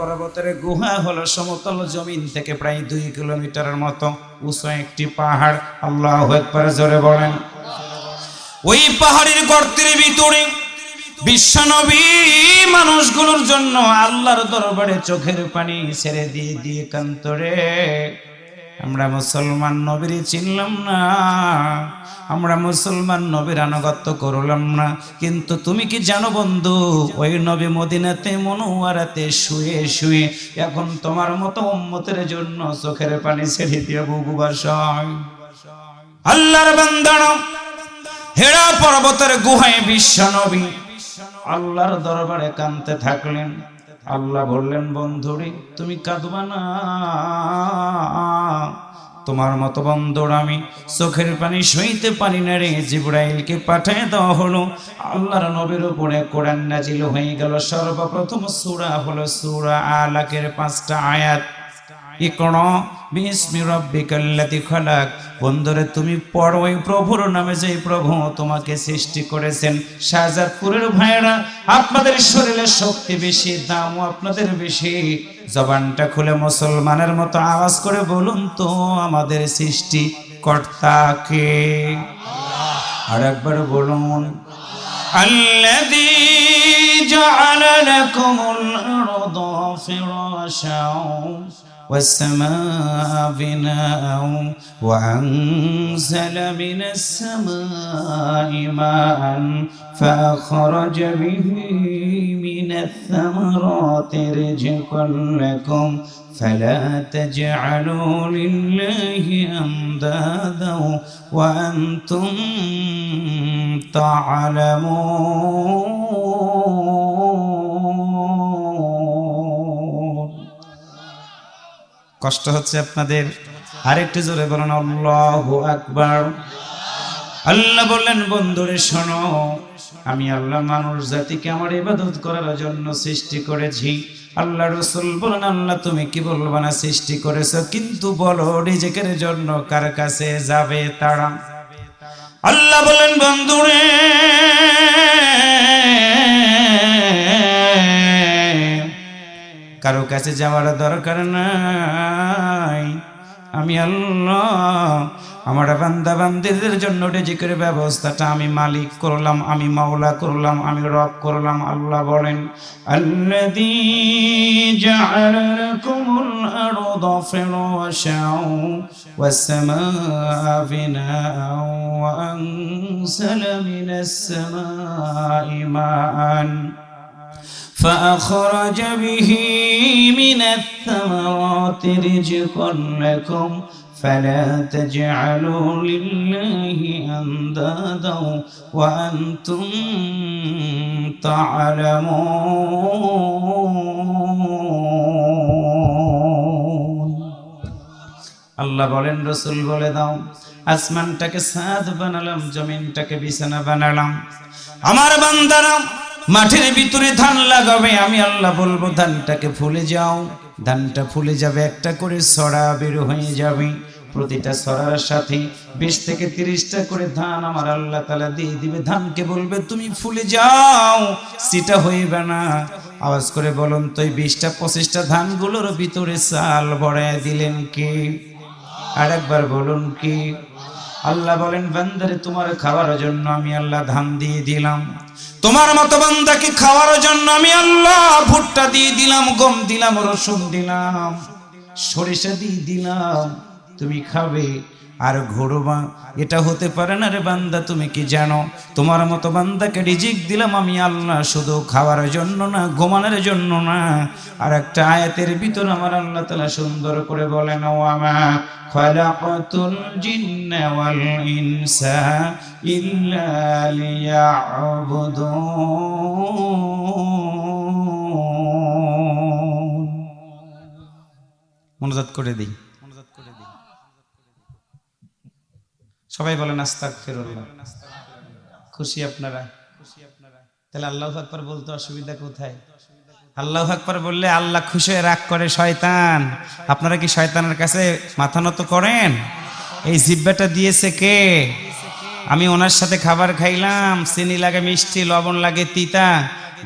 পর্বতের গুহা হলো সমতল জমিন থেকে প্রায় 2 কিলোমিটারের মতো উঁচু একটি পাহাড়। আল্লাহু আকবার, জোরে বলেন। ওই পাহাড়ের গর্তের ভিতরে বিশ্বনবী মানুষগুলোর জন্য আল্লাহর দরবারে চোখের পানি ছেড়ে দিয়ে দিয়ে কান্তরে, আমরা মুসলমান নবীর চিনলাম না, আমরা মুসলমান নবীর আনুগত্য করলাম না, কিন্তু তুমি কি জানো বন্ধু, ওই নবী মদিনাতে মুনওয়ারাতে শুয়ে শুয়ে এখন তোমার মতো উম্মতের জন্য চোখের পানি ছেড়ে দিয়ে বুকু ভাসায়। আল্লাহর বান্দারা, হেরা পর্বতের গুহায় বিশ্বনবী আল্লাহর দরবারে কাঁদতে থাকলেন। আল্লাহ বললেন, বন্ধুরে তুমি কাঁদবা না, তোমার মতো বন্ধুর আমি চোখের পানি সইতে পারি না রে। জিবরাইলকে পাঠিয়ে দেওয়া হলো, আল্লাহর নবীর উপরে কোরআন নাজিল হয়ে গেল। সর্বপ্রথম সূরা হলো সূরা আলাকের 5টা আয়াত। ইকরা বিসমি রাব্বিকাল্লাযী খালাক। বন্ধুরে তুমি পড়ো ওই প্রভুর নামে, যে প্রভু তোমাকে সৃষ্টি করেছেন। শাহজাদপুরের ভাইরা, আপনাদের শরীরে শক্তি বেশি, দামও আপনাদের বেশি। জবানটা খুলে মুসলমানের মতো আওয়াজ করে বলুন তো, আমাদের সৃষ্টি কর্তা কে? আর একবার বলুন, আল্লাযী জাআলা লাকুমুল আরদা ফিরাশাও والسماء بناء وأنزل من السماء ماء فأخرج به من الثمرات رزقا لكم فلا تجعلوا لله أندادا وأنتم تعلمون। কষ্ট হচ্ছে আপনাদের? আরেকটু জোরে বলুন আল্লাহু আকবার। আল্লাহ বললেন, বন্ধুরে শোনো, আমি আল্লাহ মানুষ জাতিকে আমার ইবাদত করার জন্য সৃষ্টি করেছি। আল্লাহ রাসূল বলেন, আল্লাহ তুমি কি বলবা না সৃষ্টি করেছো, কিন্তু বলো রিজিকের জন্য কার কাছে যাবে তারা? আল্লাহ বলেন, বন্ধুরে কারো কাছে যাওয়ার দরকার নাই। আমি আল্লাহ আমার বান্দা বান্দীদের জন্য রিজিকের ব্যবস্থাটা আমি মালিক করলাম, আমি মাওলা করলাম, আমি রব করলাম। আল্লাহ বলেন, আল্লাযী জাআলা লাকুমুল আরদা ফিরাশাও ওয়াস সামাআ বিনাআও ওয়া আনজালা মিনাস সামাই মাআন فأخرج به من الثمرات رزقا لكم فلا تجعلوا لله أندادا وأنتم تعلمون। আল্লাহ বলেন, রাসূল বলে দাও, আসমানটাকে ছাদ বানালাম, জমিনটাকে বিছানা বানালাম। আমার বান্দারা মাঠের ভিতরে ধান লাগাবে, আমি আল্লাহ বলবো ধানটাকে ফুলে যাও। ধানটা ফুলে যাবে, একটা করে ছড়া বের হয়ে যাবে। প্রতিটা ছড়ার সাথে 20 থেকে 30টা করে ধান আমার আল্লাহ তাআলা দিয়ে দিবে। ধানকে বলবে তুমি ফুলে যাও, সেটা হইবে না। আওয়াজ করে বলুন তো, 20টা 25টা ধানগুলোর ভিতরে চাল ভরায় দিলেন কে? আর একবার বলুন কি? আল্লাহ বলেন, বান্দারে তোমার খাওয়ার জন্য আমি আল্লাহ ধান দিয়ে দিলাম, তোমার মতো বান্দাকে খাওয়ার জন্য আমি আল্লাহ ভুট্টা দিয়ে দিলাম, গম দিলাম, রসুন দিলাম, সরিষা দিয়ে দিলাম, তুমি খাবে আর ঘুরবা। এটা হতে পারে না রে বান্দা, তুমি কি জানো? তোমার মতো বান্দাকে রিজিক দিলাম আমি আল্লাহ, শুধু খাওয়ার জন্য না, ঘুমানোর জন্য না। আর একটা আয়াতের ভিতর আমার আল্লাহ তাআলা সুন্দর করে বলেন, ওয়ামা খালাকাতুল জিন্না ওয়াল ইনসা ইল্লা লিয়াবুদুন। মনোজাত করে দিই, সবাই বলেন আস্তাগফিরুল্লাহ। খুশি আপনারা? তাহলে আল্লাহু আকবার বলতে অসুবিধা কোথায়? আল্লাহু আকবার বললে আল্লাহ খুশি হয়ে রাগ করে শয়তান। আপনারা কি শয়তানের কাছে মাথা নত করেন? এই জিহ্বাটা দিয়েছে কে? আমি ওনার সাথে খাবার খাইলাম, চিনি লাগে মিষ্টি, লবণ লাগে তিতা,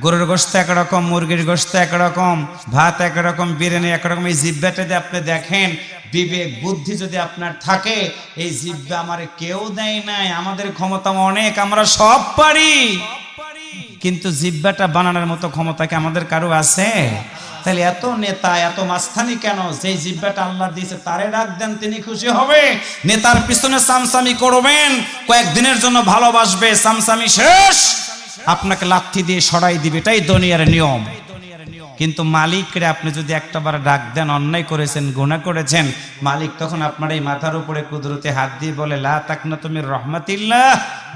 গরুর গোশত একরকম, মুরগির গোশত একরকম, ভাত একরকম, বিরিয়ানি একরকম। এই জিহ্বাটা যদি আপনি দেখেন, বিবেক বুদ্ধি যদি আপনার থাকে, এই জিহ্বা আমার কেউ দেয় নাই, আমাদের ক্ষমতা অনেক, আমরা সব পারি, কিন্তু জিহ্বাটা বানানোর মতো ক্ষমতা কি আমাদের কারো আছে? তাহলে এত নেতা এত মাস্তানি কেন? যে জিহ্বাটা আল্লাহ দিয়েছে তারে ডাক দেন, তিনি খুশি হবে। নেতার পিছনে সামসামি করবেন, কয়েকদিনের জন্য ভালোবাসবে, সামসামি শেষ আপনাকে লাথি দিয়ে সরাই দিবে, এটাই দুনিয়ার নিয়ম। কিন্তু মালিকরে আপনি যদি একটাবার ডাক দেন, অন্যায় করেছেন, গুনাহ করেছেন, মালিক তখন আপনার এই মাথার উপরে কুদরতে হাত দিয়ে বলে, লা তাকনাতু মির রাহমাতিল্লাহ,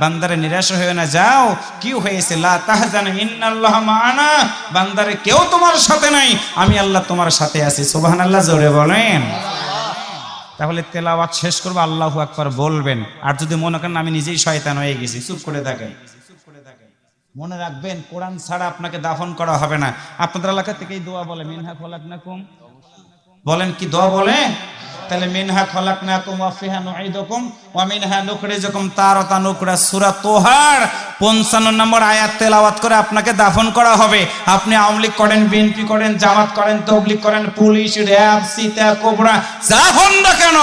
বান্দারে নিরাশ হয়ে না যাও। কি হয়েছে? লা তাহজান ইন্নাল্লাহা মা'ানা, বান্দারে কেউ তোমার সাথে নাই, আমি আল্লাহ তোমার সাথে আছি। সুবহানাল্লাহ জোরে বলেন। তাহলে তেলাওয়াত শেষ করবো, আল্লাহু আকবার বলবেন। আর যদি মনে করেন আমি নিজেই শয়তান হয়ে গেছি, চুপ করে থাকেন। মনে রাখবেন, কোরআন ছাড়া আপনাকে দাফন করা হবে না। আপনাদের এলাকা থেকেই দোয়া বলে, মিনহা খলাকনাকুম, বলেন কি দোয়া বলে? তাহলে মিনহা খলাকনাকুম ওয়া ফিহা নুঈদুকুম ওয়া মিনহা নুখরিজুকুম তারাতান উখরা, সূরা তোহার 55 নম্বর আয়াত তেলাওয়াত করে আপনাকে দাফন করা হবে। আপনি আওয়ামী লীগ করেন, বিএনপি করেন, জামাত করেন, তাবলীগ করেন, পুলিশ, র‍্যাব, সীতা, কোবরা, যা হন না কেন,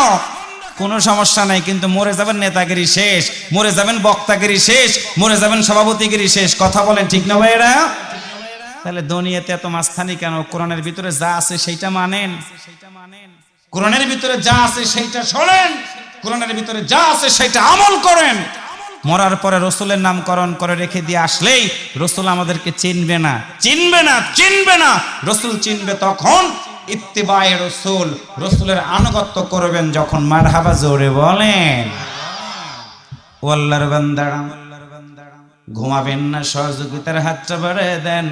কোনো সমস্যা নাই, কিন্তু মরে যাবেন নেতাগিরি শেষ, মরে যাবেন বক্তাগিরি শেষ, মরে যাবেন সভাপতিগিরি শেষ। কথা বলেন ঠিক না ভাইরা? তাহলে দুনিয়াতে এত মাস্তানি কেন? কোরআনের ভিতরে যা আছে সেইটা মানেন, কোরআনের ভিতরে যা আছে সেইটা শোনেন, কোরআনের ভিতরে যা আছে সেইটা আমল করেন। মরার পরে রসুলের নামকরণ করে রেখে দিয়ে আসলেই রসুল আমাদেরকে চিনবে না, চিনবে না, চিনবে না। রসুল চিনবে তখন ইত্তিবায়ে রসুল, রসুলের আনুগত্য করবেন যখন। মারহাবা জোরে বলেন। ও আল্লাহর বান্দারা, ঘুমাবেন না, সহযোগিতার হাতটা বাড়িয়ে দেন।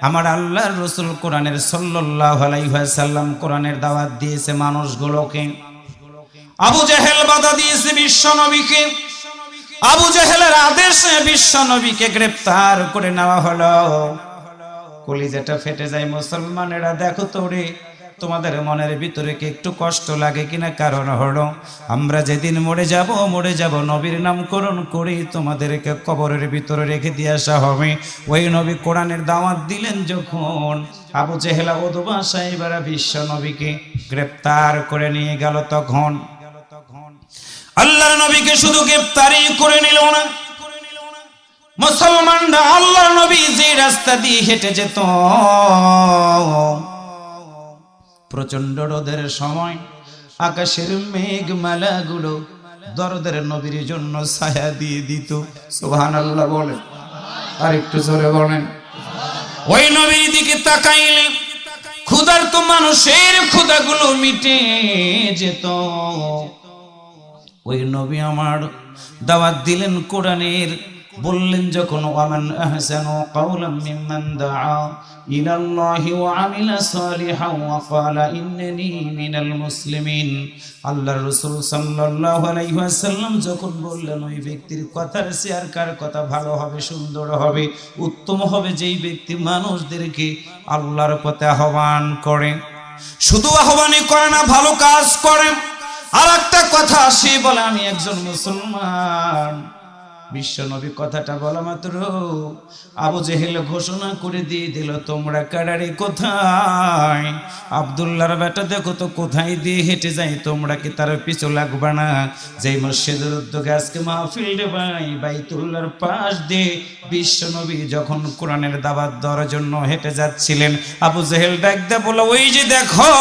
আমার আল্লাহর রসুল কোরআনের সাল্লাল্লাহু আলাইহি ওয়াসাল্লাম কোরআনের দাওয়াত দিয়েছে মানুষগুলোকে। আবু জেহেল বাধা দিয়েছে বিশ্ব নবীকে, আবু জেহেলের আদেশে বিশ্ব নবীকে গ্রেফতার করে নেওয়া হলো। কলিজাটা ফেটে যায় মুসলমানেরা। দেখো তো রে, তোমাদের মনের ভিতরে কি একটু কষ্ট লাগে কিনা? কারণ হলো আমরা যেদিন মরে যাব নবীর নামকরণ করে তোমাদেরকে কবরের ভিতরে রেখে দিয়ে আসা হবে। ওই নবী কোরআনের দাওয়াত দিলেন যখন, আবু জেহেল ওদবা সাহেবরা বিশ্ব নবীকে গ্রেফতার করে নিয়ে গেল, তখন আল্লাহর নবীকে শুধু গ্রেফতারই করে নিল না, মুসলমানরা আল্লাহর নবী যে রাস্তা দিয়ে হেঁটে যেত, প্রচন্ড রোদের সময় আকাশের মেঘমালাগুলো দরদের নবীর জন্য ছায়া দিয়ে দিত। সুবহানাল্লাহ বলেন, আর একটু জোরে বলেন। ওই নবীর দিকে তাকাইলে ক্ষুধার্ত মানুষের ক্ষুধাগুলো মিটে যেত। ওই নবী আমার দাওয়াত দিলেন কোরআনের, বললেন যখন, ওয়ামান আহসানু কাওলাম মিম্মান দাআ ইলাল্লাহি ওয়া আমিলা সালিহান ওয়া ক্বালা ইন্নানি মিনাল মুসলিমিন। আল্লাহর রাসূল সাল্লাল্লাহু আলাইহি ওয়াসাল্লাম যখন বললেন, ওই ব্যক্তির কথার চেয়ে কার কথা ভালো হবে, সুন্দর হবে, উত্তম হবে, যেই ব্যক্তি মানুষদেরকে আল্লাহর পথে আহ্বান করে, শুধু আহ্বানই করে না, ভালো কাজ করে। আর একটা কথা, সে বলে আমি একজন মুসলমান। বিশ্ব নবী কথাটা বলা মাত্র আবু জেহেল ঘোষণা করে দিয়ে দিল, তোমরা কারারে কোথায়? আব্দুল্লাহর বেটা দেখো তো কোথায় দিয়ে হেঁটে যায়, তোমরা কি তার পিছু লাগবে না? যেই মসজিদের উদ্যোগে আজকে মাহফিল রে ভাই, বাইতুল্লাহর পাশ দিয়ে বিশ্ব নবী যখন কোরআনের দাওয়াত দেওয়ার জন্য হেঁটে যাচ্ছিলেন, আবু জেহেল ডাক দিয়ে বলল, ওই যে দেখো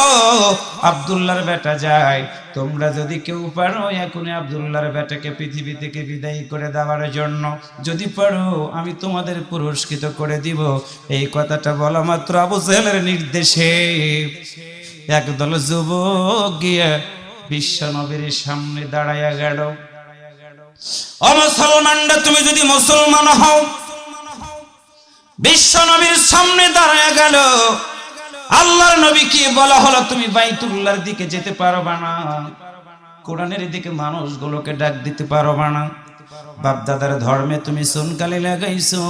আব্দুল্লাহর বেটা যায়, তোমরা যদি কেউ পারো এখনই আব্দুল্লাহর বেটাকে পৃথিবী থেকে বিদায় করে দেওয়ার জন্য, যদি পারো আমি তোমাদের পুরস্কৃত করে দিব। এই কথাটা বলা মাত্র আবু জেহেলের নির্দেশে একদল যুবক গিয়ে বিশ্ব নবীর সামনে দাঁড়াইয়া গেল। ও মুসলমানরা, তুমি যদি মুসলমান হও, বিশ্ব নবীর সামনে দাঁড়াইয়া গেল। আল্লাহর নবীকে বলা হলো, তুমি বাইতুল্লাহর দিকে যেতে পারবা না, কোরআনের দিকে মানুষগুলোকে ডাক দিতে পারবা না। বাপ দাদার ধর্মে তুমি সুনকালি লাগাইছো,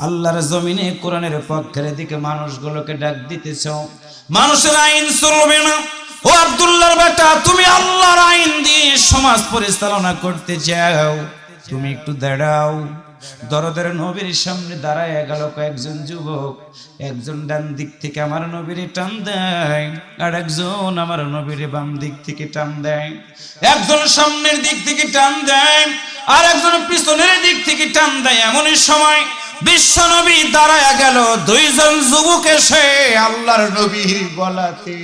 আল্লাহর জমিনে কোরআনের পক্ষের দিকে মানুষগুলোকে ডাক দিতেছ, মানুষের আইন চলবে না। ও আব্দুল্লাহর বেটা, তুমি আল্লাহর আইন দিয়ে সমাজ পরিচালনা করতে চাও, তুমি একটু দাঁড়াও। দরদের নবীর সামনে দাঁড়ায় গেল কয়েকজন যুবক। একজন ডান দিক থেকে আমার নবীর টান দেয়, আর একজন আমার নবীর বাম দিক থেকে টান দেয়। একজন সামনের দিক থেকে টান দেয়, আর একজন পিছনের দিক থেকে টান দেয়। এমনই সময় বিশ্ব নবী দাঁড়ায় গেল। দুইজন যুবক এসে আল্লাহর নবীর গলাতে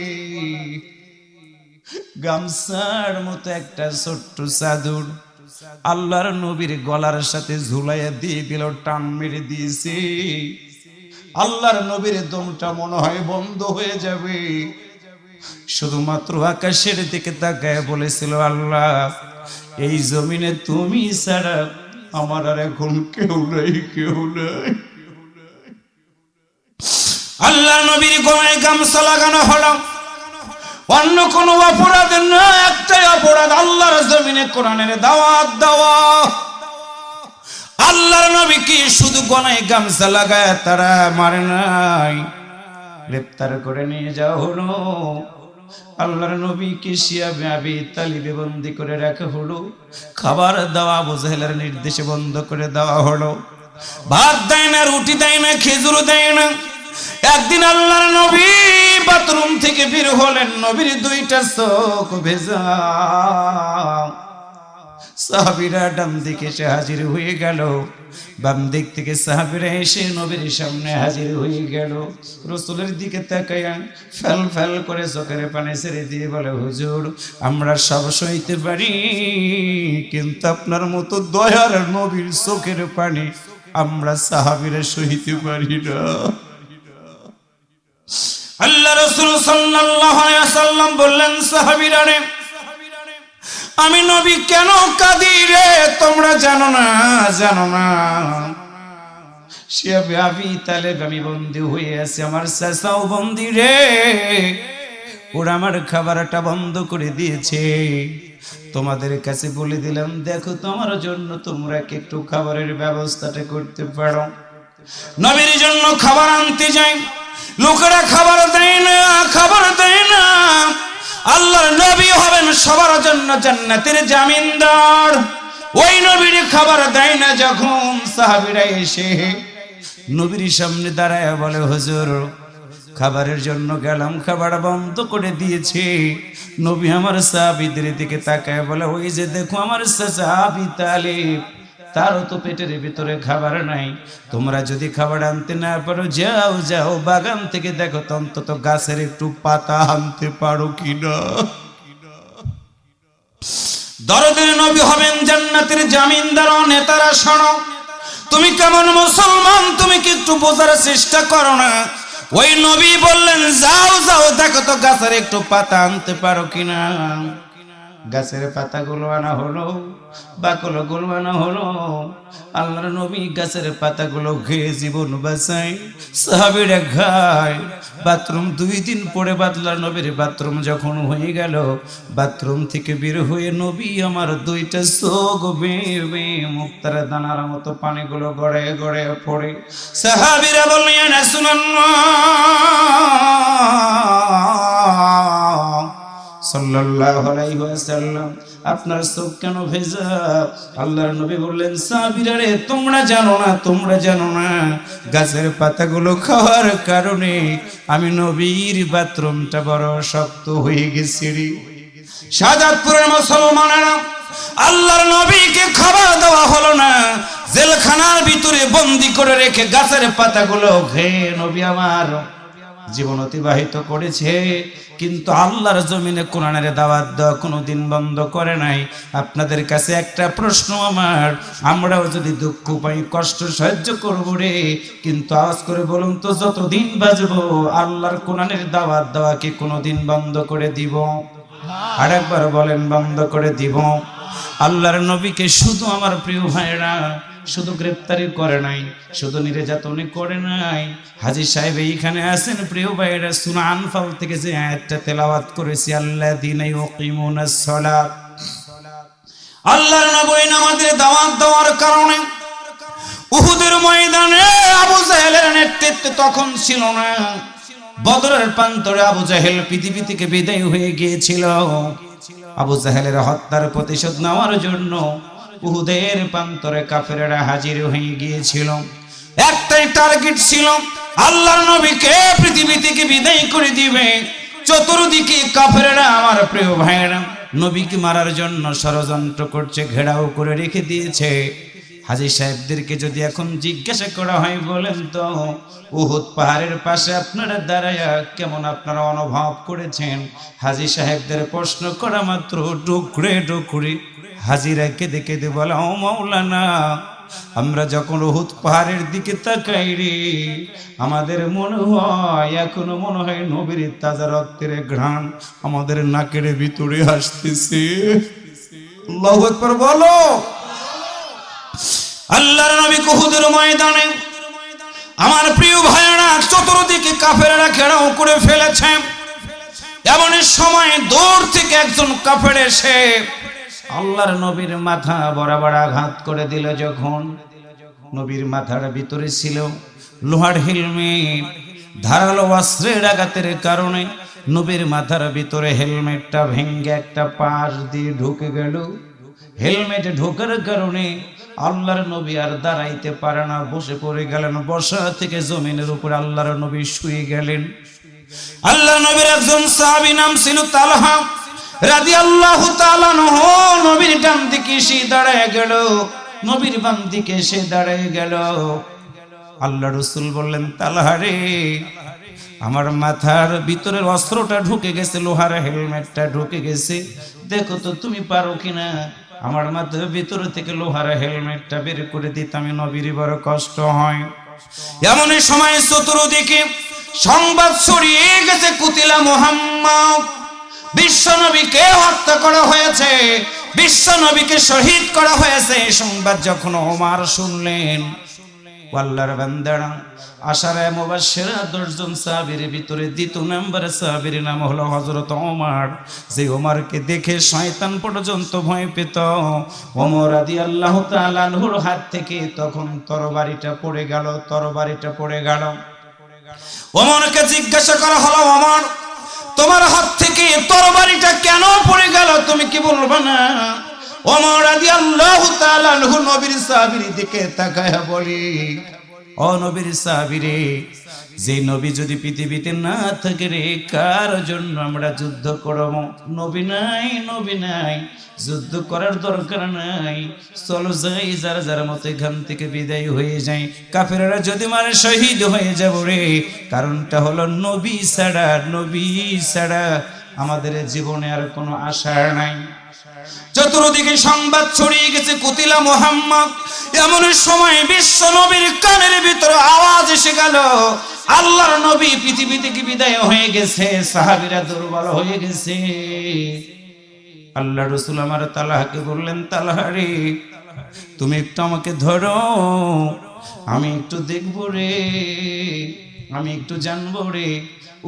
গামছার মতো একটা ছোট্ট চাদর আল্লাহর নবীর গলার সাথে ঝুলাইয়া দিয়ে দিল, টান মেরে দিয়েছে। আল্লাহর নবীর দমটা মনে হয় বন্ধ হয়ে যাবে। শুধুমাত্র আকাশের দিকে তাকায় বলেছিল, আল্লাহ, এই জমিনে তুমি ছাড়া আমার আর এখন কেউ নাই, কেউ নাই। আল্লাহর নবীর গলায় গামছা লাগানো হলো। অন্য কোন অপরাধ না, একটাই অপরাধ, আল্লাহর জমিনে কোরআনের দাওয়াত দেওয়া। আল্লাহর নবী কি শুধু গলায় গামছা লাগায় তারা মারে নাই, গ্রেফতার করে নিয়ে যাওয়া হলো। আল্লাহর নবীকে শিয়াবে আবি তালিবে বন্দি করে রাখা হলো। খাবার দেওয়া আবু জাহেলের নির্দেশে বন্ধ করে দেওয়া হলো। ভাত দেয় না, রুটি দেয় না, খেজুর দেয় না। একদিন আল্লাহর নবী বাথরুম থেকে বের হলেন, নবীর দুইটা চোখ ভেজা। সাহাবীরা ডান দিকে এসে হাজির হয়ে গেল, বাম দিক থেকে সাহাবীরা এসে নবীর সামনে হাজির হয়ে গেল। রাসূলের দিকে তাকায়া ফেল ফেল করে চোখের পানি ছেড়ে দিয়ে বলে, হুজুর, আমরা সব সইতে পারি, কিন্তু আপনার মতো দয়ার নবীর চোখের পানি আমরা সাহাবীরা সইতে পারি না। আল্লাহ রাসূল সাল্লাল্লাহু আলাইহি ওয়াসাল্লাম বললেন, সাহাবীরা রে, আমি নবী কেন কাঁদি রে, তোমরা জানো না, জানো না। শিয়াবে আবি তালেব আমি বন্দী হয়ে আছি, আমার চাচাও বন্দী রে। ওরা আমার খাবারটা বন্ধ করে দিয়েছে। তোমাদের কাছে বলে দিলাম, দেখো তোমার জন্য তোমরা কি একটু খাবারের ব্যবস্থাটা করতে পারো। নবীর জন্য খাবার আনতে যাই, লোকেরা খাবার দেয় না, খাবার দেয় না। আল্লাহর নবী হবেন সবার জন্য জান্নাতের জামিনদার, ওই নবীর খাবার দেয় না। যখন সাহাবীরা এসে নবীর সামনে দাঁড়ায় বলে, হুজুর, খাবারের জন্য গেলাম, খাবার বন্ধ করে দিয়েছে। নবী আমার সাহাবীদের দিকে তাকায় বলে, ওই যে দেখো আমার চাচা আবু তালেব, তারও তো পেটের ভিতরে খাবার নাই। তোমরা যদি খাবার আনতে না পারো, যাও যাও বাগান থেকে দেখো তো অন্তত গাছের একটু পাতা আনতে পারো কিনা। দরদের নবী হবেন জান্নাতের জামিনদার। নেতারা শোনো, তুমি কেমন মুসলমান তুমি কি একটু বোঝার চেষ্টা করো না? ওই নবী বললেন, যাও যাও দেখো তো গাছের একটু পাতা আনতে পারো কিনা। গাছের পাতাগুলো আনা হলো, বাকলগুলো আনা হলো। আল্লাহর নবী গাছের পাতাগুলো খেয়ে জীবন বাঁচায়, সাহাবীরা খায়। বাথরুম 2 দিন পরে আল্লাহর নবীর বাথরুম যখন হয়ে গেল, বাথরুম থেকে বের হয়ে নবী আমার দুইটা চোখ বেয়ে বেয়ে মুক্তার দানার মতো পানিগুলো গড়ে গড়ে পড়ে। সাহাবীরা বললেন, রাসূলুল্লাহ সাল্লাল্লাহু আলাইহি ওয়াসাল্লাম, আপনার চোখ কেন ভেজা? আল্লাহর নবী বললেন, সাহাবীরা রে, তোমরা জানো না, তোমরা জানো না, গাছের পাতাগুলো খাওয়ার কারণে আমি নবীর বাথরুমটা বড় শক্ত হয়ে গেছে রে। শাহাদাতপুরের মুসলমানেরা, আল্লাহর নবীকে খাবার দেওয়া হলো না, জেলখানার ভিতরে বন্দি করে রেখে গাছের পাতাগুলো খেয়ে নবী আমার জীবন অতিবাহিত করেছে। কিন্তু আল্লাহর জমিনে কোরআনের দাওয়াত দেওয়া কোনোদিন বন্ধ করে নাই। আপনাদের কাছে একটা প্রশ্ন আমার, আমরাও যদি দুঃখ পাই, কষ্ট সহ্য করব রে, কিন্তু আওয়াজ করে বলুন তো, যতদিন বাঁচবো আল্লাহর কোরআনের দাওয়াত দেওয়া কি কোনোদিন বন্ধ করে দিব? আরেকবার বলেন, বন্ধ করে দিব? আল্লাহর নবীকে শুধু আমার প্রিয় ভাইরা শুধু গ্রেফতারি করে নাই, শুধু নির্যাতনই করে নাই। হাজী সাহেব এইখানে আছেন, প্রিয় ভাইরা, সূরা আনফাল থেকে যে আয়াতটা তেলাওয়াত করেছি, আল্লাযীনা ইউকিমুনাস সালাত, আল্লাহর নবী নামাজের দাওয়াত দেওয়ার কারণে উহুদের ময়দানে আবু জাহেলের নেতৃত্বে তখন ছিল না। বদরের প্রান্তরে আবু জাহেল পৃথিবী থেকে বিদায় হয়ে গিয়েছিল। আবু জাহেলের হত্যার প্রতিশোধ নেওয়ার জন্য উহুদের প্রান্তরে কাফেরেরা হাজির হয়ে গিয়েছিল। একটাই টার্গেট ছিল, আল্লাহর নবীকে পৃথিবী থেকে বিদায় করে দিবে। চতুর্দিকে কাফেরেরা, আমার প্রিয় ভাইয়েরা, নবীকে মারার জন্য ষড়যন্ত্র করছে, ঘেরাও করে রেখে দিয়েছে। হাজী সাহেবদেরকে যদি এখন জিজ্ঞাসা করা হয়, বলেন তো উহুদ পাহাড়ের পাশে আপনারা দাঁড়ায়া কেমন আপনারা অনুভব করেছেন? হাজী সাহেবদের প্রশ্ন করা মাত্র ডুকরে ডুকরে হাজিরা কেঁদে কেঁদে বলা, ও মাওলানা, আমরা যখন উহুদ পাহাড়ের দিকে তাকাই রে, আমাদের মনে হয়, এখনো মনে হয় নবীর তাজা রক্তের ঘ্রাণ আমাদের নাকের ভিতরে আসতেছে। আল্লাহু আকবার বলো। আল্লাহর নবী উহুদের ময়দানে, আমার প্রিয় ভাইয়েরা, চতুর্দিকে কাফেররা ঘেরাও করে ফেলেছে। এমন সময় দূর থেকে একজন কাফের এসে আল্লাহর নবীর মাথা বরাবর আঘাত করে দিল। যখন নবীর মাথার ভিতরে ছিল লোহার হেলমেট, ধারালো অস্ত্রের আঘাতের কারণে নবীর মাথার ভিতরে হেলমেটটা ভেঙে একটা পাশ দিয়ে ঢুকে গেল। হেলমেটে ঢোকার কারণে আল্লাহর নবী আর দাঁড়াইতে পারে না, বসে পড়ে গেলেন। বসা থেকে জমিনের উপর আল্লাহর নবী শুয়ে গেলেন। আল্লাহর নবীর একজন সাহাবী নাম ছিল তালহা রাদিয়াল্লাহু তাআলা আনহু, নবীর ডান দিকে এসে দাঁড়ায় গেল, নবীর বাম দিকে এসে দাঁড়ায় গেল। আল্লাহ রাসূল বললেন, তালহা রে, আমার মাথার ভিতরের অস্ত্রটা ঢুকে গেছে, লোহার হেলমেটটা ঢুকে গেছে, দেখো তো তুমি পারো কিনা আমার মাথার ভিতর থেকে লোহার হেলমেটটা বের করে দিতে। আমি নবীর বড় কষ্ট হয়। এমন সময় চতুর্দিকে সংবাদ ছড়িয়ে গেছে, কুতিলা মুহাম্মদ, বিশ্ব নবীকে হত্যা করা হয়েছে, বিশ্ব নবীকে শহীদ করা হয়েছে। সংবাদ যখন ওমর শুনলেন, আল্লাহর বান্দারা, আশারায়ে মুবাশশিরা 10 জন সাহাবীর ভিতরে দ্বিতীয় নম্বরে সাহাবীর নাম হলো হযরত ওমর। যে ওমরকে দেখে শয়তান পর্যন্ত ভয় পেত। ওমর রাদিয়াল্লাহু তাআলা আনহুর হাত থেকে তখন তরবারিটা পড়ে গেল, তরবারিটা পড়ে গেল। ওমরকে জিজ্ঞাসা করা হলো, ওমর, তোমার হাত থেকে তরবারিটা কেন পড়ে গেল, তুমি কি বলবে না? ওমর রাদিয়াল্লাহু তাআলা আনহু নবীর সাহাবীর দিকে তাকায়া বলি, ও নবীর সাহাবীরে, যে নবী যদি পৃথিবীতে না থাকে রে, কার জন্য আমরা যুদ্ধ করব? নবী নাই, নবী নাই, যুদ্ধ করার দরকার নাই, চলো যাই, যার যার মতো এখান থেকে বিদায় হয়ে যায়। কাফেররা যদি মারে শহীদ হয়ে যাব রে। কারণটা হলো নবী ছাড়া, নবী ছাড়া আমাদের জীবনে আর কোনো আশা নাই। চতুর্দিকে সংবাদ ছড়িয়ে গেছে, কুতিলা মুহাম্মদ। এমন সময় বিশ্ব নবীর কানের ভিতরে আওয়াজ এসে গেল, আল্লাহর নবী পৃথিবী থেকে বিদায় হয়ে গেছে, সাহাবীরা দুর্বল হয়ে গেছে। আল্লাহ রাসূল আমার তালহাকে বললেন, তালহা রে, তুমি একটু আমাকে ধরো, আমি একটু দেখবো রে, আমি একটু জানবো রে,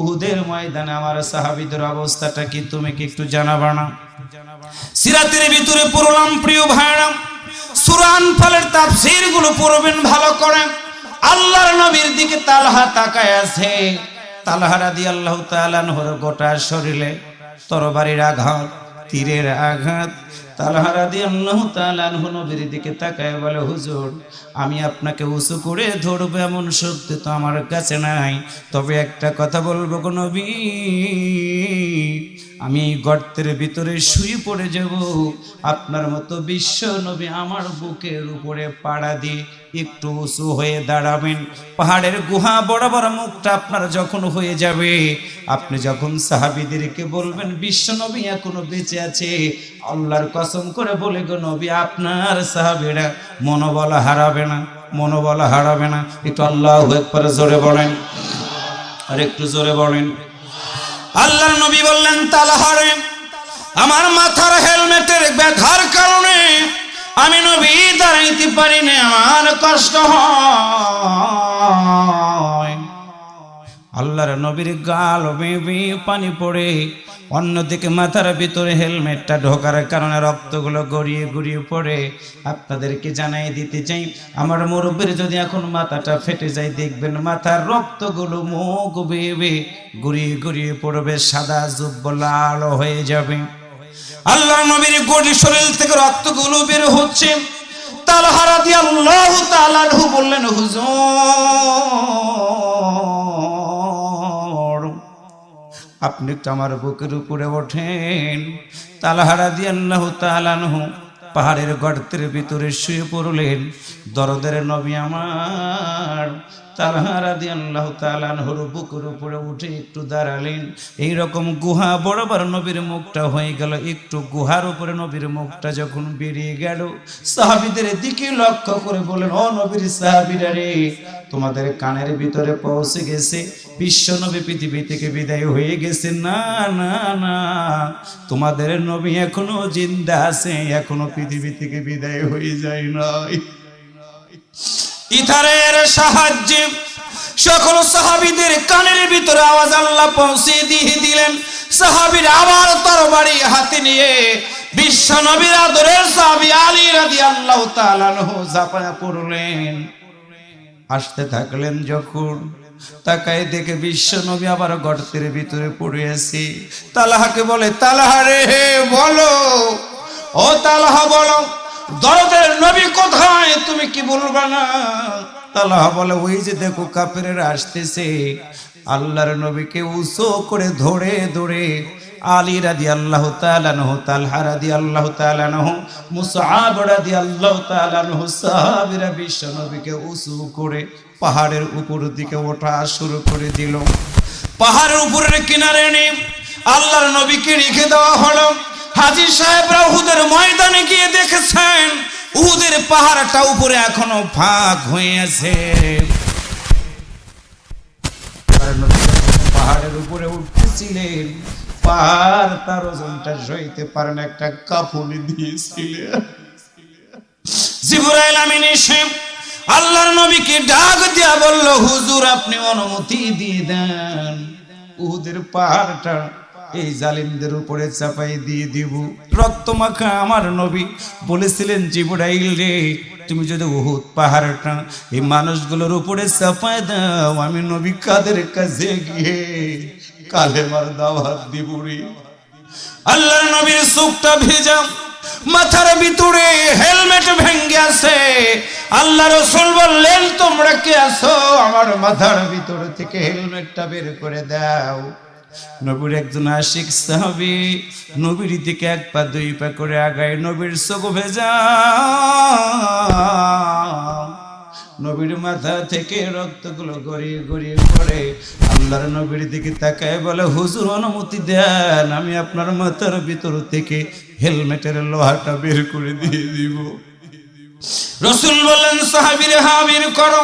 উহুদের ময়দানে আমার সাহাবীদের অবস্থাটা কি, তুমি কি একটু জানাবা না? সিরাতের ভিতরে পড়লাম, প্রিয় ভাইরা, সূরা আনফালের তাফসীর গুলো পড়বেন ভালো করে। আল্লাহর নবীর দিকে তালহা তাকায় আছে। তালহা রাদিয়াল্লাহু তাআলা আনহুর গোটা শরীরে তরবারির আঘাত, তীরের আঘাত। তালহা রাদিয়াল্লাহু তাআলা আনহু নবীর দিকে তাকায় বলে, হুজুর, আমি আপনাকে উঁচু করে ধরবো এমন শক্তি তো আমার কাছে নাই, তবে একটা কথা বলবো গো নবী, আমি গর্তের ভিতরে শুয়ে পড়ে যাব, আপনার মতো বিশ্ব নবী আমার বুকের উপরে পাড়া দিয়ে একটু উঁচু হয়ে দাঁড়াবেন। পাহাড়ের গুহা বরাবর মুখটা আপনার যখন হয়ে যাবে, আপনি যখন সাহাবীদেরকে বলবেন বিশ্ব নবী এখনো বেঁচে আছে, আল্লাহর কসম করে বলে গো নবী, আপনার সাহাবীরা মনোবল হারাবে না, মনোবল হারাবে না। একটু আল্লাহু আকবার জোরে বলেন, আর একটু জোরে বলেন। আল্লাহর নবী বললেন, তালহা রে, আমার মাথার হেলমেটের ব্যথার কারণে আমি নবী দাঁড়াইতে পারি না, আমার কষ্ট হয়। আল্লাহর নবীর গাল বেয়ে পানি পড়ে, অন্যদিকে মাথার ভিতরে হেলমেটটা ঢোকার কারণে রক্তগুলো গড়িয়ে গড়িয়ে পড়ে। আপনাদেরকে জানাই দিতে চাই, আমার মুরব্বির যদি এখন মাথাটা ফেটে যায়, দেখবেন মাথার রক্তগুলো মুখ বেয়ে গড়িয়ে গড়িয়ে পড়বে, সাদা জুব্ব লাল হয়ে যাবে। আল্লাহ নবীর গোড়ি শরীর থেকে রক্তগুলো বের হচ্ছে। তালহা রাদিয়াল্লাহু তাআলা আনহু বললেন, হুজুর আপনি একটু আমার বুকের উপরে ওঠেন। তালহা রাদিয়াল্লাহু তাআলা আনহু পাহাড়ের গর্তের ভিতরে শুয়ে পড়লেন। দরদের নবী আমার তালহা রাদিয়াল্লাহু তাআলা আনহুর বুকের উপরে উঠে একটু দাঁড়ালেন। এইরকম গুহা বরাবর নবীর মুখটা হয়ে গেল। একটু গুহার উপরে নবীর মুখটা যখন বেরিয়ে গেল, সাহাবীদের দিকে লক্ষ্য করে বলেন, ও নবীর সাহাবীরা রে, তোমাদের কানের ভিতরে পৌঁছে গেছে বিশ্ব নবী পৃথিবী থেকে বিদায় হয়ে গেছে। না না না, তোমাদের নবী এখনো জিন্দা আছে, এখনো পৃথিবী থেকে বিদায় হয়ে যায় নাই। ইথারের সাহায্যে সকল সাহাবীদের কানের ভিতরে আওয়াজ আল্লাহ পৌঁছে দিয়ে দিলেন। সাহাবীরা আবার তরবারি হাতে নিয়ে বিশ্ব নবীর আদরের সাহাবী আলী রাদিয়াল্লাহু তাআলা আনহু ঝাঁপায়া পড়লেন। আসতে থাকলেন যখন, তাকায় দেখে বিশ্ব নবী আবার গর্তের ভিতরে পড়ে আছে। তালহাকে বলে, তালহা রে বলো, ও তালহা বলো, দরদের নবী কোথায়, তুমি কি বলবা না? তালহা বলে, ওই যে দেখো কাফেররা আসতেছে। আল্লাহর নবীকে উঁচু করে ধরে ধরে আলী রাদিয়াল্লাহু তাআলা আনহু, তালহা রাদিয়াল্লাহু তাআলা আনহু, মুসআব রাদিয়াল্লাহু তাআলা আনহু সাহাবীরা বিশ্ব নবীকে উঁচু করে পাহাড়ের উপর দিকে ওঠা শুরু করে দিল। পাহাড়ের উপরের কিনারে নিয়ে আল্লাহর নবীকে রেখে দেওয়া হলো। হাজী সাহেবরা উহুদের ময়দানে গিয়ে দেখেছেন উহুদের পাহাড়টা উপরে এখনো ফাঁক হয়ে আছে। পাহাড়ের উপরে উঠতেছিলেন, পাহাড় তার ওজনটা সইতে পারে না, একটা কাফনি দিয়েছিলেন। জিবরাইল আমিন এসে আল্লাহর নবীকে ডাক দিয়া বলল, হুজুর আপনি অনুমতি দিয়ে দেন, উহুদের পাহাড়টা এই জালিমদের উপরে চাপাই দিয়ে দিব। রক্তমাখা আমার নবী বলেছিলেন, জিবরাইল রে, তুমি যদি উহুদ পাহাড়টা এই মানুষগুলোর উপরে চাপাই দাও, আমি নবী কাদের কাছে গিয়ে কালেমার দাওয়াত দিব রে। আল্লাহর নবীর চোখটা ভেজা, মাথার ভিতরে হেলমেট ভেঙে আছে। আল্লাহ রাসূল বললেন, তোমরা কে আছো, আমার মাথার ভিতর থেকে হেলমেটটা বের করে দাও। নবীর একজন আশিক সাহাবী নবীর দিকে এক পা দুই পা করে আগায়, নবীর চোখ ভেজা, নবীর মাথা থেকে রক্তগুলো গড়িয়ে গড়িয়ে পড়ে। আল্লাহর নবীর দিকে তাকায় বলে, হুজুর অনুমতি দেন, আমি আপনার মাথার ভিতর থেকে হেলমেটের লোহাটা বের করে দিয়ে দিব। রাসূল বললেন, সাহাবীরে হাবির করো।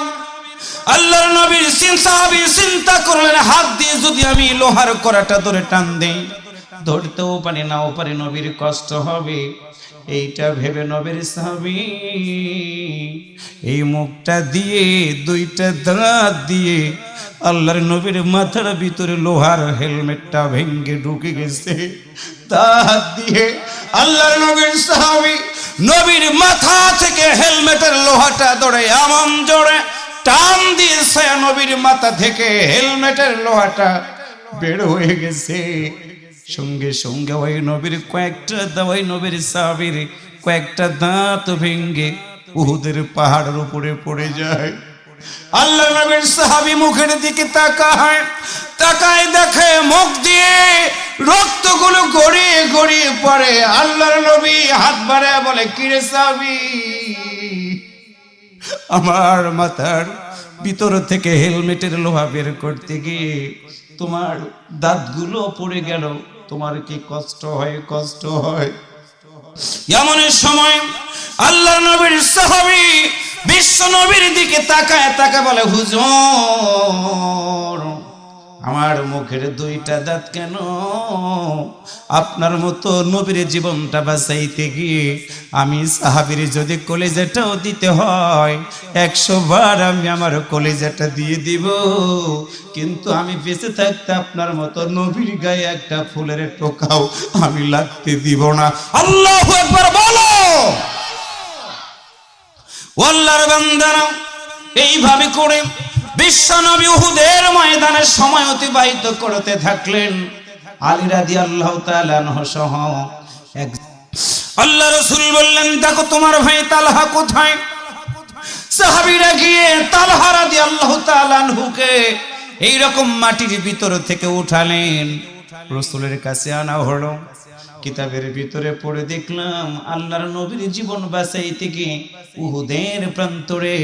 আল্লাহর নবীর সাহাবী চিন্তা করলেন, হাত দিয়ে যদি আমি লোহার কড়াটা ধরে টান দেই, ধরতেও পারি নাও পারি, নবীর কষ্ট হবে। এইটা ভেবে নবীর সাহাবী এই মুখটা দিয়ে দুইটা দাঁত দিয়ে আল্লাহর নবীর মাথার ভিতরে লোহার হেলমেটটা ভেঙে ঢুকে গেছে। দাঁত দিয়ে আল্লাহর নবীর সাহাবী নবীর মাথা থেকে হেলমেটের লোহাটা ধরে এমন জোরে টান দিয়েছে, নবীর মাথা থেকে হেলমেটের লোহাটা বের হয়ে গেছে। সঙ্গে সঙ্গে ওই নবীর সাহাবীর কয়েকটা দাঁত ভেঙে উহুদের পাহাড়ের উপরে পড়ে যায়। আল্লাহ নবীর সাহাবী মুখের দিকে তাকায় দেখে মুখ দিয়ে রক্তগুলো গড়িয়ে গড়িয়ে পড়ে। আল্লাহর নবী হাত বাড়ায় বলে, কিরে সাহাবী, আমার মাথার ভিতর থেকে হেলমেটের লোহা বের করতে গিয়ে তোমার দাঁতগুলো পড়ে গেল, তোমার কি কষ্ট হয়? কষ্ট হয়। এমন সময় আল্লাহ নবীর সাহাবী বিশ্ব নবীর দিকে তাকায় বলে, হুজুর আমার মুখের দুইটা দাঁত কেন? আপনার মতো নবীর জীবনটা বাঁচাইতে গিয়ে আমি সাহাবীর যদি কলিজাটাও দিতে হয় 100 বার আমি আমার কলিজাটা দিয়ে দিব, কিন্তু আমি বেঁচে থাকতে আপনার মতো নবীর গায়ে একটা ফুলের টোকাও আমি লাগতে দিব না। আল্লাহু আকবার বলো। আল্লাহর বান্দারা এইভাবে করে বিশ্ব নবী উহুদের ময়দানে সময় অতিবাহিত করতে থাকলেন। আলী রাদিয়াল্লাহু তাআলা আনহু সহ আল্লাহ রাসূল বললেন, দেখো তোমার ভাই তালহা কোথায়? সাহাবীরা গিয়ে তালহা রাদিয়াল্লাহু তাআলা আনহুকে এইরকম মাটির ভিতর থেকে উঠালেন, রাসূলের কাছে আনা হলো। কিতাবের ভিতরে পড়ে দেখলাম আল্লাহর নবীর জীবন বাঁচাইতে গিয়ে উহুদের প্রান্তরে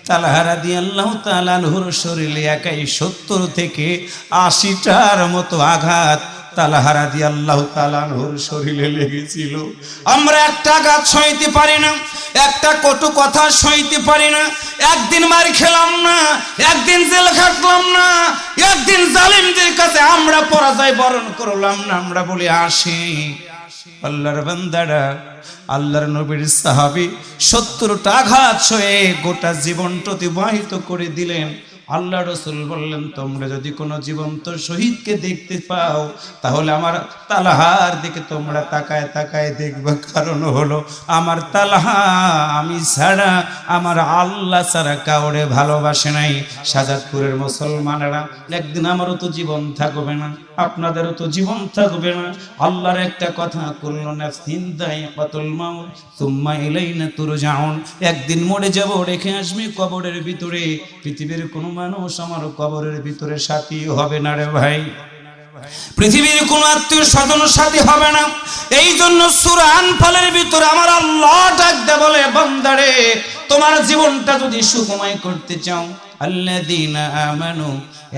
তালহা রাদিয়াল্লাহু তাআলা আনহুর শরীরে একাই 70 থেকে 80টার মতো আঘাত তালহা রাদিয়াল্লাহু তাআলা আনহুর শরীরে লেগেছিল। আমরা একটা আঘাত সইতে পারি না, একটা কটু কথা সইতে পারি না, একদিন মার খেলাম না, একদিন জেল খাটলাম না, একদিন জালিমদের কাছে আমরা পরাজয় বরণ করলাম না, আমরা বলি আসি। আল্লাহর বান্দারা, আল্লাহর নবীর সাহাবী 70টা আঘাত সয়ে গোটা জীবনটা অতিবাহিত করে দিলেন। আল্লাহ রাসূল বললেন, তোমরা যদি কোনো জীবন্ত শহীদকে দেখতে পাও তাহলে আমার তালহার দিকে তোমরা তাকায় তাকায় দেখবে। কারণ হলো আমার তালহা আমি ছাড়া, আমার আল্লাহ ছাড়া কাউরে ভালোবাসে নাই। শাহজাদপুরের মুসলমানেরা, একদিন আমারও তো জীবন থাকবে না, আপনাদেরও তো জীবন থাকবে না। আল্লাহর একটা কথা, কুল্লু নাফসিন যায়িকাতুল মাউত সুম্মা ইলাইনা তুরজাউন, একদিন মরে যাব, রেখে আসবি কবরের ভিতরে। পৃথিবীর কোনো মানুষ আমার কবরের ভিতরে সাথী হবে না রে ভাই, পৃথিবীর কোনো আত্মীয় স্বজন সাথী হবে না। এই জন্য সূরা আনফালের ভিতরে আমার আল্লাহ ডাক দেয়া বলে, বান্দারে তোমার জীবনটা যদি সুখময় করতে চাও, আল্লাযীনা আমানু,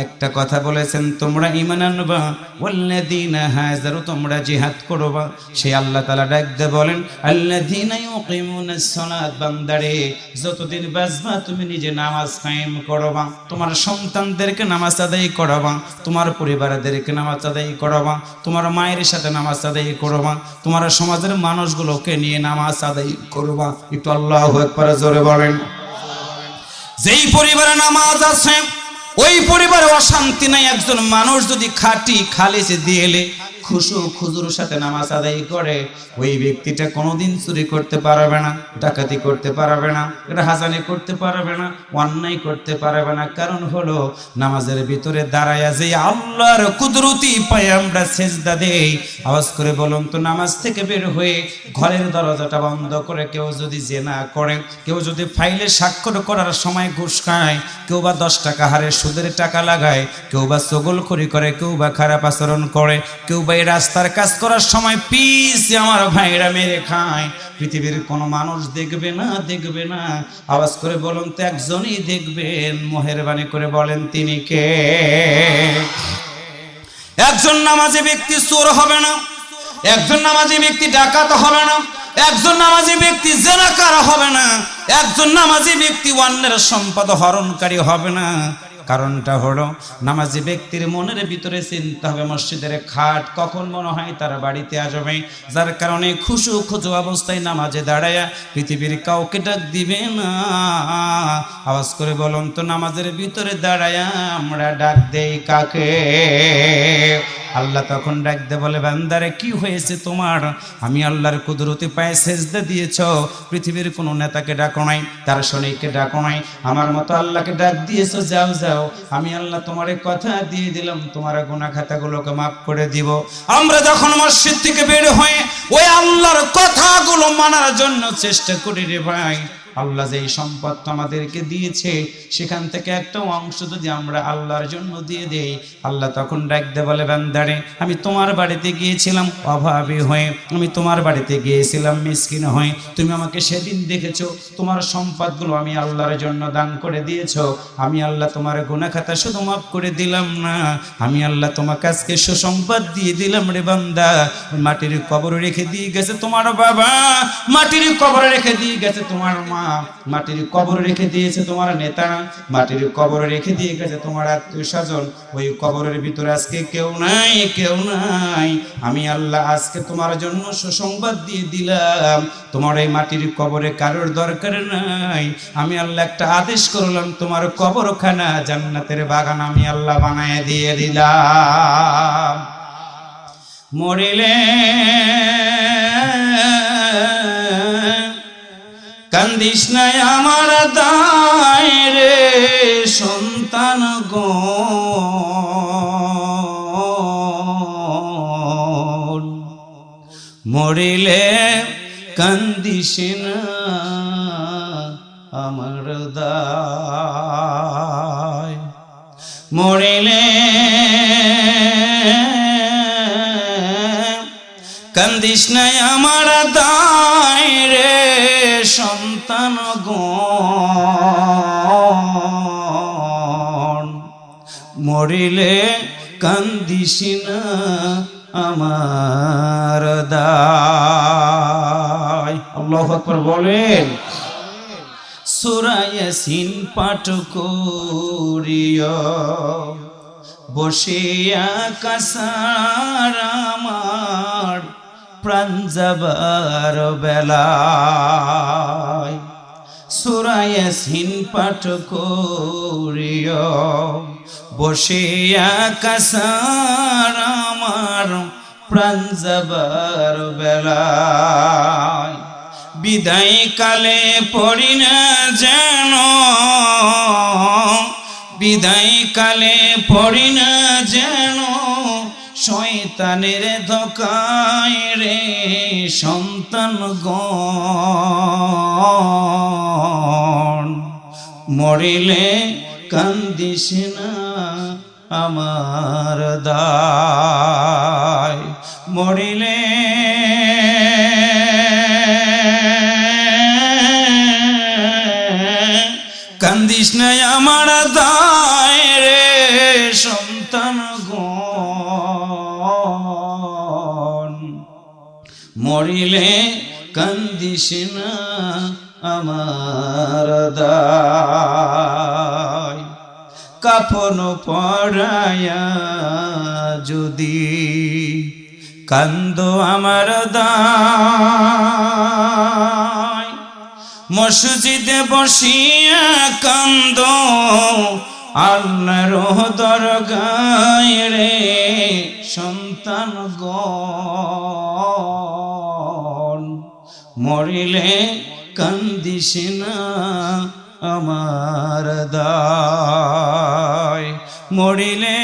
একটা কথা বলেছেন তোমরা ঈমান আনবা, ওয়াল্লাযীনা হাজারু, তোমরা জিহাদ করবা। সেই আল্লাহ তাআলা ডাক দিয়ে বলেন, আল্লাযীনা ইউকিমুনাস সালাত, বান্দারে যতদিন বাঁচবা তুমি নিজে নামাজ কায়েম করবা, তোমার সন্তানদেরকে নামাজ আদায় করাবা, তোমার পরিবারদেরকে নামাজ আদায় করাবা, তোমার মায়ের সাথে নামাজ আদায় করবা, তোমার সমাজের মানুষগুলোকে নিয়ে নামাজ আদায় করবা। একটু আল্লাহু আকবার জোরে বলেন। যেই পরিবারে নামাজ আছে ওই পরিবারে অশান্তি নাই। একজন মানুষ যদি খাঁটি খালিস দিয়েলে খুশু খুজুর সাথে নামাজ আদায় করে, ওই ব্যক্তিটা কোনোদিন চুরি করতে পারবে না, ডাকাতি করতে পারবে না, রাহাজানি করতে পারবে না, অন্যায় করতে পারবে না। কারণ হলো নামাজের ভিতরে দাঁড়ায়া যে আল্লাহর কুদরতি পায়ে আমরা সেজদা দেই। আওয়াজ করে বলুন তো, নামাজ থেকে বের হয়ে ঘরের দরজাটা বন্ধ করে কেউ যদি জেনা করে, কেউ যদি ফাইলে স্বাক্ষর করার সময় ঘুষ খায়, কেউ বা 10 টাকা হারে সুদের টাকা লাগায়, কেউ বা চগলখড়ি করে, কেউ বা খারাপ আচরণ করে, কেউ বা এই রাস্তার কাজ করার সময় পিস আমার ভাইরা মেরে খায়, পৃথিবীর কোনো মানুষ দেখবে না, দেখবে না। আওয়াজ করে বলুন তো, একজনই দেখবেন, মেহেরবানি করে বলেন তিনি কে? একজন নামাজি ব্যক্তি চোর হবে না, একজন নামাজি ব্যক্তি ডাকাত হবে না, একজন নামাজি ব্যক্তি জেনাকার হবে না, একজন নামাজি ব্যক্তি অন্যের সম্পদ হরণকারী হবে না। কারণটা হলো নামাজি ব্যক্তির মনের ভিতরে চিন্তা হবে মসজিদের খাট কখন মনে হয় তার বাড়িতে আসবে, যার কারণে খুশু খুজু অবস্থায় নামাজে দাঁড়ায়া পৃথিবীর কাউকে ডাক দিবে না। আওয়াজ করে বলুন তো, নামাজের ভিতরে দাঁড়ায়া আমরা ডাক দেই কাকে? আল্লাহ তখন ডাক দে বলে, বান্দারে কি হয়েছে তোমার? আমি আল্লাহর কুদরতি পায়ে সেজদা দিয়েছ, পৃথিবীর কোনো নেতাকে ডাকো নাই, তার সৈনিককে ডাকো নাই, আমার মতো আল্লাহকে ডাক দিয়েছো, যাও যাও, আমি আল্লাহ তোমারে কথা দিয়ে দিলাম তোমার গুনাহ খাতাগুলোকে মাফ করে দিব। আমরা যখন মসজিদ থেকে বের হয়ে ওই আল্লাহর কথাগুলো মানার জন্য চেষ্টা করি রে ভাই, আল্লাহ যেই সম্পদ আমাদেরকে দিয়েছে সেখান থেকে একটা অংশ যদি আমরা আল্লাহর জন্য দিয়ে দেই, আল্লাহ তখন ডাক দে বলে, বান্দারে আমি তোমার বাড়িতে গিয়েছিলাম অভাবী হয়ে, আমি তোমার বাড়িতে গিয়েছিলাম মিসকিন হয়ে, তুমি আমাকে সেদিন দেখেছো, তোমার সম্পদগুলো আমি আল্লাহর জন্য দান করে দিয়েছো, আমি আল্লাহ তোমার গুনাহ খাতা শুধু মাফ করে দিলাম না, আমি আল্লাহ তোমাকে আজকে সুসংবাদ দিয়ে দিলাম রে বান্দা, মাটির কবর রেখে দিয়ে গেছে তোমার বাবা, মাটির কবর রেখে দিয়ে গেছে তোমার মা, মাটির কবর রেখে দিয়েছে তোমার নেতা, মাটির কবর রেখে দিয়ে গেছে তোমার আত্মীয় স্বজন, ওই কবরের ভিতরে আজকে কেউ নাই, কেউ নাই। আমি আল্লাহ আজকে তোমার জন্য সুসংবাদ দিয়ে দিলাম, তোমার এই মাটির কবরে কারোর দরকার নাই। আমি আল্লাহ একটা আদেশ করলাম, তোমার কবরখানা জান্নাতের বাগান আমি আল্লাহ বানায় দিয়ে দিলাম। মরিলে কান্দিস নাই আমার দায় রে সন্তান গো, মরিলে কান্দিস না আমার দায়, মরিলে কান্দিস না আমার দায় রে সন্তান গণ, মরিলে কান্দিস না আমার দায়। আল্লাহু আকবার বলেন। সূরা ইয়াসিন পাঠ করিয়া বসিয়া কাসার আমার প্রাণ যাবার বেলায়, সূরা ইয়াসিন পাঠ করিয়া বসিয়া কাসার আমার প্রাণ যাবার বেলায়, বিদায় কালে পড়ি না যেন, বিদায় কালে পড়ি না যেন শয়তানের ধোকায় রে সন্তান গণ, মরিলে কান্দিস না আমার দায়, মরিলে কান্দিস না আমার দায় রে সন্তান গণ, মরিলে কান্দিস না আমার দায়। কাফন পরায়া যদি কান্দো আমার দায়, মসজিদে বসিয়া কান্দো আল্লাহর দরগায় রে সন্তান গণ, মরিলে কান্দিস না আমার দায়, মরিলে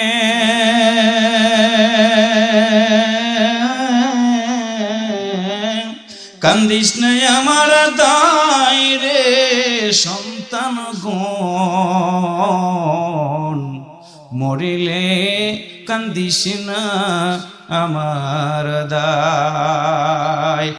কান্দিস না আমার দায় রে সন্তান গণ, মরিলে কান্দিস না আমার দায়।